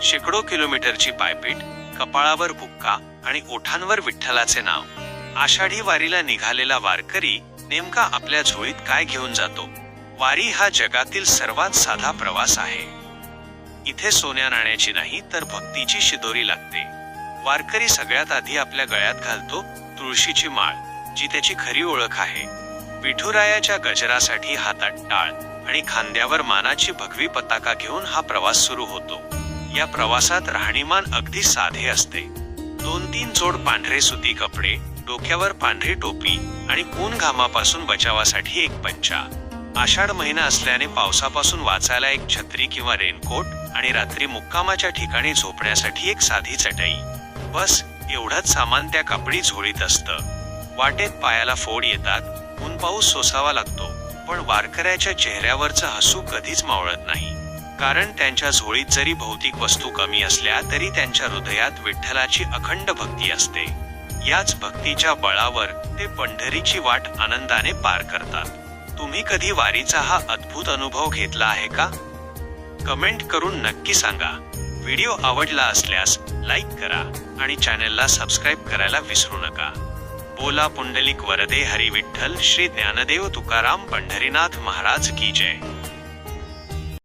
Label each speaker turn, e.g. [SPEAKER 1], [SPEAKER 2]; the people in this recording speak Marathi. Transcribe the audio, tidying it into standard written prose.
[SPEAKER 1] शेकडो किलोमीटरची पायपीट, कपाळावर बुक्का आणि ओठांवर विठ्ठलाचे नाव. आषाढी वारीला निघालेला वारकरी नेमका आपल्या झोळीत काय घेऊन जातो? वारी हा जगातील सर्वात साधा प्रवास आहे. इथे सोन्या नाण्याची नाही तर भक्तीची शिदोरी लागते. वारकरी सगळ्यात आधी आपल्या गळ्यात घालतो तुळशीची माळ, जी त्याची खरी ओळख आहे. विठुरायाच्या गजरासाठी हातात टाळ आणि खांद्यावर मानाची भगवी पताका घेऊन हा प्रवास सुरू होतो. या प्रवासात राहणीमान अगदी साधे असते. 2-3 जोड पांढरे सुती कपडे, डोक्यावर पांढरी टोपी आणि ऊन घामापासून बचावासाठी एक पंचा. आषाढ महिना असल्याने पावसापासून वाचायला एक छत्री किंवा रेनकोट आणि रात्री मुक्कामाच्या ठिकाणी झोपण्यासाठी एक साधी चटई. बस एवढंच सामान त्या कापडी झोळीत असतं. वाटेत पायाला फोड येतात, ऊन पाऊस सोसावा लागतो, पण वारकऱ्याच्या चेहऱ्यावरचं हसू कधीच मावळत नाही. कारण त्यांच्या झोळीत जरी भौतिक वस्तू कमी असल्या तरी त्यांच्या हृदयात विठ्ठलाची अखंड भक्ती असते. याच भक्तीच्या बळावर ते पंढरीची वाट आनंदाने पार करतात. तुम्ही कधी वारीचा हा अद्भुत अनुभव घेतला आहे का? कमेंट करून नक्की सांगा. व्हिडिओ आवडला असल्यास लाईक करा आणि चॅनेलला सबस्क्राईब करायला विसरू नका. बोला पुंडलिक वरदे हरी विठ्ठल श्री ज्ञानदेव तुकाराम पंढरीनाथ महाराज की जय.